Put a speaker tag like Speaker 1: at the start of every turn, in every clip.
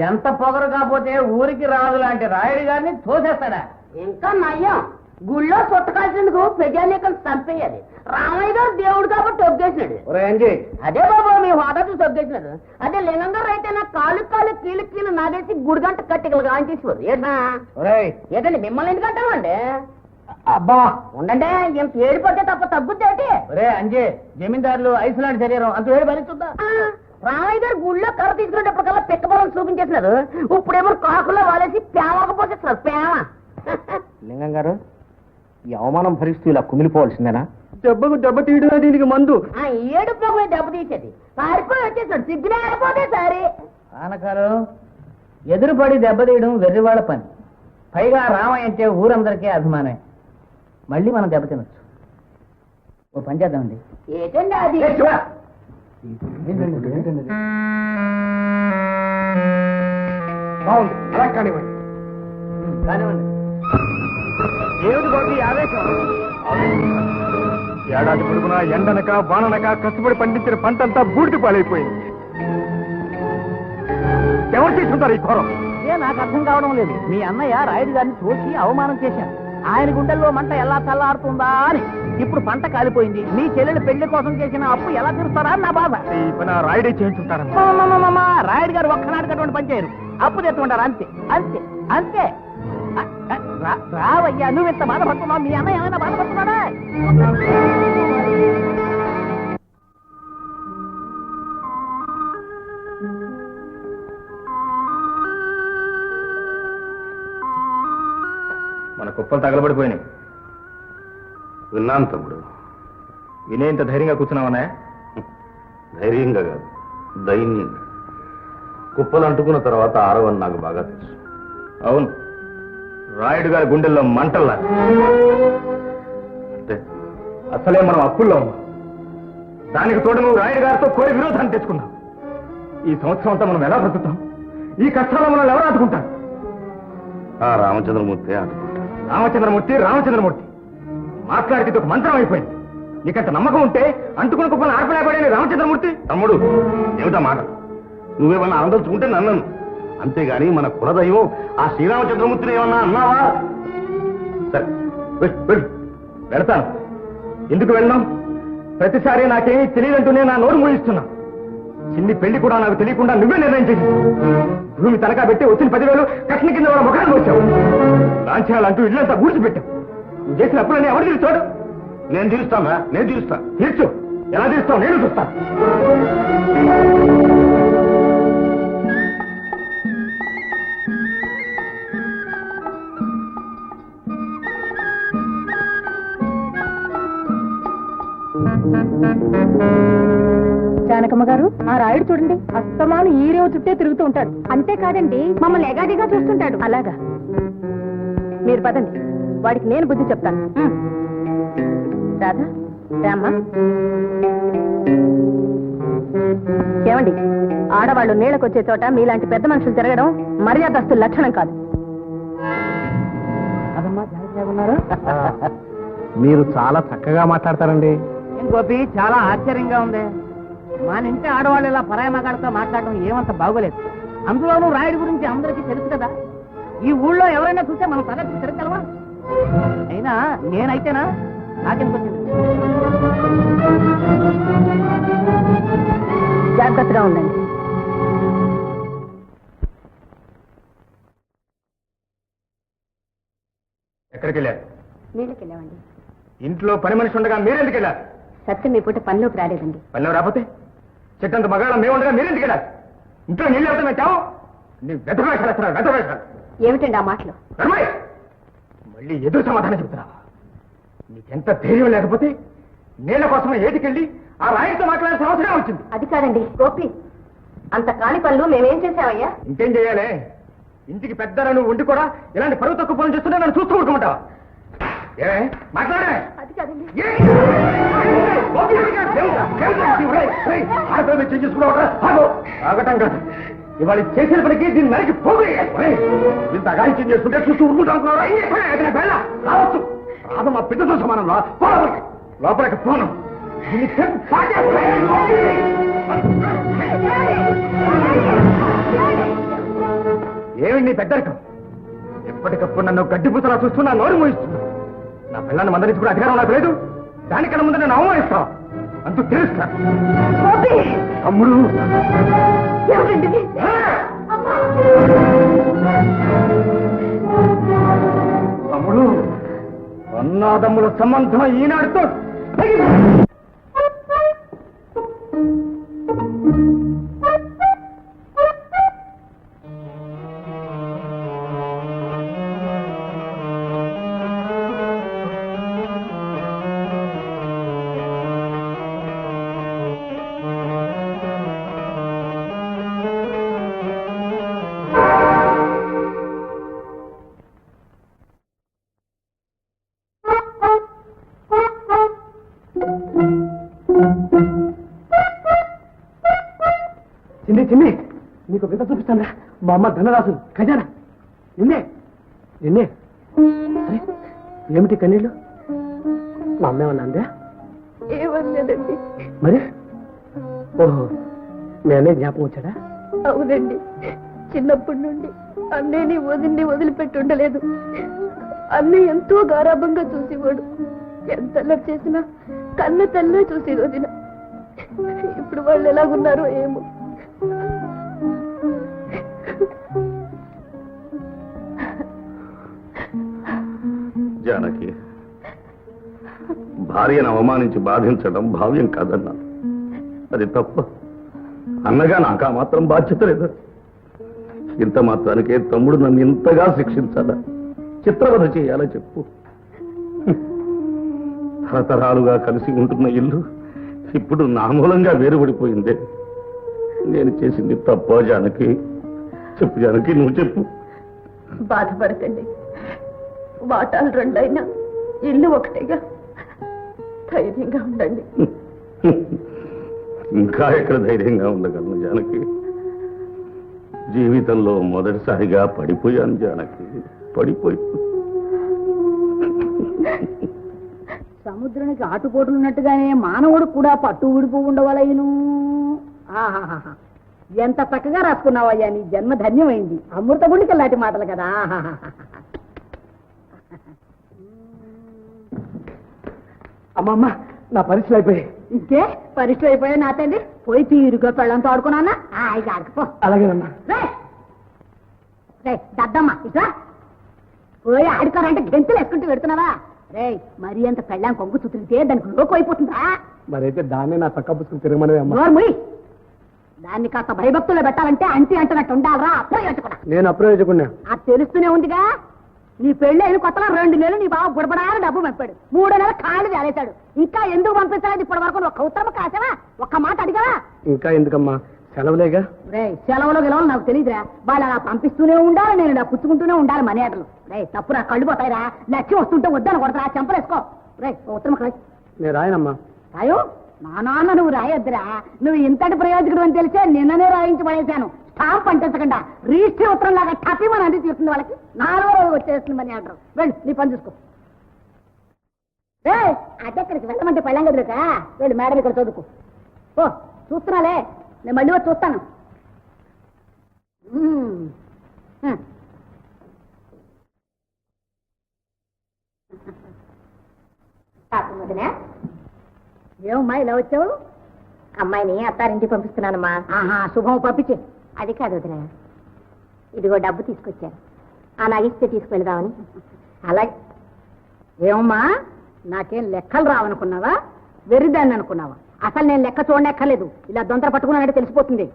Speaker 1: ఎంత పొగరు కాకపోతే ఊరికి రాదు లాంటి రాయుడు గారిని తోసేస్తాడా?
Speaker 2: ఇంకా నయ్యం, గుళ్ళో చుట్టకాల్సిందుకు ప్రజానీకం చంపేయాలి. రామయ్య గారు దేవుడు కాబట్టి ఒగ్గేసినాడు. అదే బాబు మీ హోదా చూసి ఒగ్గేసినాడు. అదే లింగం గారు అయితే నా కాలు కీలు నాగేసి గుడిగంట కట్టికలు కాంచేసేవారు. ఏదండి మిమ్మల్ని ఎందుకు అంటామండి?
Speaker 1: అబ్బా
Speaker 2: ఉండండి, ఇంత ఏడిపోతే తప్ప తగ్గుద్దేటి.
Speaker 1: అంజే జమీందారులు ఐస్లాండ్ శరీరం అంత ఏడు భరిస్తుందా?
Speaker 2: రామయ్య గారు గుళ్ళో కర్ర తీసుకునేటప్పటికల్లా పిక్కబలం చూపించేసినారు. ఇప్పుడేమో కాకుల్లో వాలేసి పేమకు పోసేస్తున్నారు. పేమ.
Speaker 1: లింగం గారు, ఈ అవమానం భరిస్తూ ఇలా కుమిలిపోవాల్సిందేనా?
Speaker 3: దెబ్బకు దెబ్బ తీయడమే దీనికి మందు.
Speaker 2: ఏడు పోయి దెబ్బ తీసేది పారిపోయి వచ్చేసాడు. సిగ్గునే ఆడిపోతే సరే.
Speaker 1: ఆనకారు ఎదురుపడి దెబ్బతీయడం వెర్రివాళ్ల పని. పైగా రామయ్య అంటే ఊరందరికీ అభిమానమే. మళ్ళీ మనం దెబ్బతినొచ్చు. ఓ పని చేద్దామండి.
Speaker 2: ఏంటండి అది?
Speaker 3: బాగుంది, అలా కానివ్వండి.
Speaker 1: కానివ్వండి.
Speaker 3: ఏమిటి బాబు ఈ ఆవేశం? ఏడాది పొడుగునా ఎండనక వాననక కష్టపడి పండించిన పంటంతా బూడిద పాలైపోయింది. ఎవరు తీసుకుంటారు ఈ ఘోరం?
Speaker 1: నాకు అర్థం కావడం లేదు. మీ అన్నయ్య రాయుడు గారిని తోసి అవమానం చేశాను. ఆయన గుండెల్లో మంట ఎలా చల్లారుతుందా అని. ఇప్పుడు పంట కాలిపోయింది. మీ చెల్లెలు పెళ్లి కోసం చేసిన అప్పు ఎలా తీరుస్తారా అని నా బాధ.
Speaker 3: ఈ పని రాయుడే చేయించుంటారమ్మా.
Speaker 1: రాయుడు గారు ఒక్కనాటికి అటువంటి పని చేయరు. అప్పు తెచ్చుకుంటారు. అంతే అంతే అంతే. రావయ్యా, నువ్వు ఇంత బాధపడుతున్నావు. మీ అన్నయ్య ఏమైనా బాధపడుతున్నాడా?
Speaker 3: మన కుప్పలు తగలబడిపోయినాయి.
Speaker 4: విన్నాను తమ్ముడు.
Speaker 3: వినే ఇంత ధైర్యంగా కూర్చున్నావనే?
Speaker 4: ధైర్యంగా కాదు, దైన్యంగా. కుప్పలు అంటుకున్న తర్వాత ఆరవని నాకు బాగా తెలుసు.
Speaker 3: అవును, రాయుడు గారి గుండెల్లో మంటల్లా.
Speaker 4: అంటే
Speaker 3: అసలే మనం అప్పుల్లో ఉన్నాం. దానికి తోడు నువ్వు రాయుడు గారితో కోరి విరోధాన్ని తెచ్చుకున్నావు. ఈ సంవత్సరం అంతా మనం ఎలా బ్రతుకుతాం? ఈ కష్టాల్లో మనం ఎవరు ఆదుకుంటాం?
Speaker 4: ఆ రామచంద్రమూర్తి ఆదుకుంటాడు.
Speaker 3: రామచంద్రమూర్తి మాట్లాడితే ఒక మంత్రం అయిపోయింది. నీకంత నమ్మకం ఉంటే అంటుకున్న కుప్పలు ఆర్పలేపడే రామచంద్రమూర్తి.
Speaker 4: తమ్ముడు, ఏమిటా మాట? నువ్వేమన్నా ఆనందించుకుంటే నన్నను, అంతేగాని మన కులదైవం ఆ శ్రీరామచంద్రమూర్తిని ఏమన్నా అన్నావా?
Speaker 3: సరే వెళ్ళు. వెళతాను. ఎందుకు వెళ్ళాం? ప్రతిసారి నాకేమీ తెలియదంటూనే నా నోరు మూయిస్తున్నా. చిన్ని పెళ్లి కూడా నాకు తెలియకుండా నువ్వే నిర్ణయం చేసి భూమి తనఖా పెట్టి వచ్చిన 10,000 కట్న కింద వాళ్ళ ముఖానికి వచ్చావు. లాంఛనాలంటూ ఇల్లంతా గూడ్చిపెట్టావు. నువ్వు చేసిన అప్పులన్నీ ఎవరు తీర్చాడు?
Speaker 4: నేను తీరుస్తానా? నేను తీరుస్తా.
Speaker 3: తీర్చు. ఎలా తీరుస్తావు? నేను చూస్తాను.
Speaker 5: జానకమ్మ గారు, ఆ రాయుడు చూడండి, అస్తమాను ఈ రేవు చుట్టే తిరుగుతూ ఉంటాడు. అంతేకాదండి, మమ్మల్ని ఎగాదిగా చూస్తుంటాడు. అలాగా? మీరు పదండి, వాడికి నేను బుద్ధి చెప్తాను. రాధా, రామ్మా. ఏమండి, ఆడవాళ్ళు నీళ్ళకొచ్చే చోట మీలాంటి పెద్ద మనుషులు తిరగడం మర్యాదస్తుల లక్షణం కాదు.
Speaker 1: అదమ్మా జాగ్రత్తగా ఉన్నారు.
Speaker 3: మీరు చాలా చక్కగా మాట్లాడతారండి.
Speaker 1: ఏం గోపి, చాలా ఆశ్చర్యంగా ఉంది. మన ఇంటి ఆడవాళ్ళు ఇలా పరాయి మగాడితో మాట్లాడడం ఏమంత బాగోలేదు. అందులోనూ రాయుడు గురించి అందరికీ తెలుసు కదా. ఈ ఊళ్ళో ఎవరైనా చూస్తే మనం తరగతి తిరగలవా? అయినా నేనైతేనా నాకెందుకొచ్చింది?
Speaker 5: జాగ్రత్తగా ఉండండి.
Speaker 3: ఎక్కడికి వెళ్ళారు?
Speaker 5: నీళ్ళకి వెళ్ళామండి.
Speaker 3: ఇంట్లో పని మనిషి ఉండగా మీరెందుకు వెళ్ళారు?
Speaker 5: సత్యం మీ పూట పనిలోకి రాలేదండి.
Speaker 3: పనిలో రాకపోతే చెట్టంత మగాళ్ళ మేము ఉండగా మీరెందుకు వెళ్ళారు? ఇంట్లో నీళ్ళు వెళ్తే మేము చావు. నీ వెతవేశారు.
Speaker 5: ఏమిటండి ఆ మాటలు?
Speaker 3: మళ్ళీ ఎదురు సమాధానం చెప్తున్నావా? నీకెంత ధైర్యం లేకపోతే నీళ్ల కోసమే ఏటికెళ్ళి ఆ రాయితో మాట్లాడాల్సిన అవసరం వచ్చింది.
Speaker 5: అది కాదండి గోపి, అంత కాని పనులు మేమేం చేశామయ్యా?
Speaker 3: ఇంకేం చేయాలి? ఇంటికి పెద్దలను నువ్వు ఉండి కూడా ఇలాంటి పరువు తక్కువ పనులు చేస్తుంటే నన్ను చూస్తూ ఊరుకుంటావా? మాట్లాడే.
Speaker 5: అది కాదండి.
Speaker 3: ఆగటం కాదు, ఇవాళ చేసిన పనికి దీన్ని నరికి పోగేయాలి. ఇంత అగాయిత్యం చేస్తుంటే చూస్తూ ఊరుకుంటా రావచ్చు. రాదు మా పిల్లతో సమానం. లోపలికి పోను. ఏమి నీ పెద్దరికం? ఎప్పటికప్పుడు నన్ను గడ్డిపూతలా చూస్తున్నా, నోరు మూయిస్తున్నా. నా పిల్లల్ని మందరించుకునే అధికారం నాకు లేదు. దానికన్నా ముందు నన్ను అవమానిస్తావు. అంతు తెలుస్తా. తమ్ముడు తమ్ముడు, అన్నాదమ్ముల సంబంధం ఈనాడుతో చిన్ని చిన్ని నీకు వింత చూపిస్తాను. మా అమ్మ ధనరాసు ఖజానా నిన్నే నిన్నే. ఏమిటి కన్నీళ్ళు? మా అమ్మ ఏమన్నా అందా?
Speaker 5: ఏమనలేదండి.
Speaker 3: మరి ఓహో, మీ అన్నయ్య జ్ఞాపకం వచ్చాడా?
Speaker 5: అవునండి, చిన్నప్పటి నుండి అన్నయ్యని వదిలిపెట్టి ఉండలేదు. అన్నయ్య ఎంతో గారాభంగా చూసేవాడు. ఎంత అల్లరి చేసినా కన్న తల్లే చూసేది వదిన. ఇప్పుడు వాళ్ళు ఎలాగున్నారో ఏమో.
Speaker 4: జానకి, భార్యను అవమానించి బాధించడం భావ్యం కాదన్నా. అది తప్ప. అన్నగా నాకు ఆ మాత్రం బాధ్యత లేదు. ఇంత మాత్రానికే తమ్ముడు నన్ను ఇంతగా శిక్షించాలా, చిత్రవధ చేయాలా చెప్పు? తరతరాలుగా కలిసి ఉంటున్న ఇల్లు ఇప్పుడు నా మూలంగా వేరుపడిపోయిందే. నేను చేసింది తప్ప జానకి? చెప్పు జానకి, నువ్వు చెప్పు.
Speaker 5: బాధపడకండి, వాటాలు రెండైనా ఇల్లు ఒకటేగా. ధైర్యంగా ఉండండి.
Speaker 4: ఇంకా ఎక్కడ ధైర్యంగా ఉండగలను జానకి? జీవితంలో మొదటిసారిగా పడిపోయాను జానకి, పడిపోయి.
Speaker 2: సముద్రానికి ఆటుపోటులు ఉన్నట్టుగానే మానవుడు కూడా పట్టు విడిపో ఉండవలయను. ఎంత చక్కగా రాసుకున్నావయ్యా, నీ జన్మ ధన్యమైంది. అమృత గుండికి లాంటి మాటలు కదా.
Speaker 3: అమ్మమ్మ, నా పరీక్షలు అయిపోయాయి.
Speaker 2: ఇంకే పరీక్షలు అయిపోయా నా తండ్రి? పోయి తీరుగా పెళ్ళంతో ఆడుకున్నా. ఇక ఆడుకుపో.
Speaker 3: అలాగేనమ్మా.
Speaker 2: రే దద్దమ్మా, ఇట్లా పోయి ఆడుకోరంటే గెంతులు వేసుకుంటూ పెడుతున్నావా? రే మరి అంత పెళ్ళాం కొంగు చుతిరితే దానికి లోకు అయిపోతుందా?
Speaker 3: మరైతే దాన్నే నా చక్క పుస్తకం తిరగమనే అమ్మా.
Speaker 2: నోర్ముయ్, దాన్ని కాస్త భయభక్తుల్లో పెట్టాలంటే అంటున్నట్టు ఉండాలరా. అప్రయోజకుడా,
Speaker 3: నేను అప్రయోజకున్నా.
Speaker 2: అది తెలుస్తూనే ఉందిగా. నీ పెళ్లి అయిన కొత్తలో 2 నెలలు నీ బావ బుడబడాలని డబ్బు పంపాడు. 3వ నెల కాళ్ళు వేలేశాడు. ఇంకా ఎందుకు పంపించాలని ఇప్పటి వరకు ఒక్క ఉత్తరం కాసావా? ఒక్క మాట అడిగావా?
Speaker 3: ఇంకా ఎందుకమ్మా, సెలవులేగా.
Speaker 2: రే సెలవులు గెలవలు నాకు తెలియదురా. వాళ్ళు అలా పంపిస్తూనే ఉండాలి, నేను ఇలా పుచ్చుకుంటూనే ఉండాలి మనేటలు. రే తప్పు నా కళ్ళు పోతాయిరా. లక్ష్యం వస్తుంటే వద్దని కొడతారా, చెంపలేసుకో. రే ఉత్తరం కాదు.
Speaker 3: నేను రాయనమ్మా.
Speaker 2: రాయో, నా నాన్న నువ్వు రాయొద్దురా. నువ్వు ఇంతటి ప్రయోజకుడు అని తెలిసే నిన్ననే రాయించి పడేశాను. స్టాంప్ అంటించకుండా రిజిస్టర్ ఉత్తరం లాగా టపిమని అంది తీరుతుంది వాళ్ళకి. 4వ రోజు వచ్చేస్తుంది మనీ ఆర్డర్. వెళ్ళు, నీ పని చూసుకో. రే అటెక్కడికి వెళ్ళమంటే పెళ్ళం గదిలోకా? వెళ్ళు, మేడం ఇక్కడ చదువుకో. ఓ చూస్తున్నాలే, నేను మళ్ళీ వచ్చి చూస్తాను. ఏమమ్మా ఇలా వచ్చావు?
Speaker 5: అమ్మాయిని అత్తారింటికి పంపిస్తున్నానమ్మా.
Speaker 2: శుభం పంపించే.
Speaker 5: అది కాదు వదిన, ఇదిగో డబ్బు తీసుకొచ్చాను. ఆ నగిస్తే తీసుకెళ్దామని.
Speaker 2: అలాగే. ఏమమ్మా, నాకేం లెక్కలు రావనుకున్నావా? వెర్రిదాన్ని అనుకున్నావా? అసలు నేను లెక్క చూడనెక్కలేదు. ఇలా దొంతర పట్టుకున్నానంటే తెలిసిపోతుంది.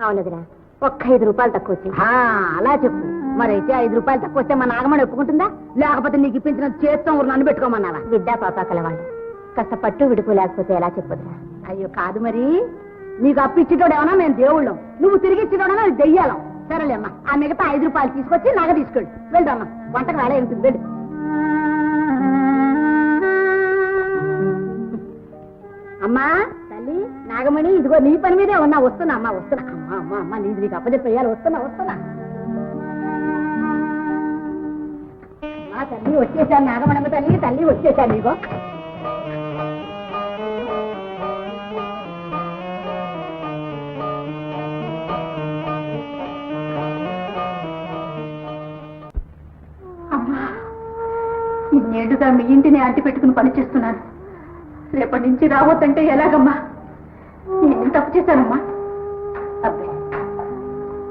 Speaker 5: అవును వదిన, ఒక్క 5 రూపాయలు తక్కువ వచ్చింది.
Speaker 2: అలా చెప్పు. మరైతే 5 రూపాయలు తక్కువ వస్తే మా నాగమణి ఒప్పుకుంటుందా? లేకపోతే నీకు ఇప్పించిన చేత్తో నన్ను పెట్టుకోమన్నావా?
Speaker 5: విద్యా పాపా కలవాళ్ళు కాస్త పట్టు విడుపు లేకపోతే ఎలా చెప్పదురా?
Speaker 2: అయ్యో కాదు మరి, నీకు అప్పిచ్చేటోడేమన్నా మేము దేవుళ్ళం, నువ్వు తిరిగి ఇచ్చేటోడేమన్నా దెయ్యాలం. సరేలేమ్మా, ఆ మిగతా 5 రూపాయలు తీసుకొచ్చి నగ తీసుకెళ్ళి వెళ్దామా. వంటకు వేళ ఉంటుంది, వెళ్ళు. అమ్మా తల్లి నాగమణి, ఇదిగో నీ పని మీదే ఉన్నా. వస్తున్నా అమ్మా, వస్తున్నా. అమ్మా అమ్మా అమ్మా, నీకు అప్పచెప్పేయాలి. వస్తున్నా. తల్లి వచ్చేసాను. నాగమణమ్మ తల్లి వచ్చేసాను. ఇదిగో
Speaker 5: ఇన్నేళ్లుగా మీ ఇంటిని అంటి పెట్టుకుని పనిచేస్తున్నాను. రేపటి నుంచి రావద్దంటే ఎలాగమ్మా? నేను తప్పు చేశానమ్మా. అబ్బే,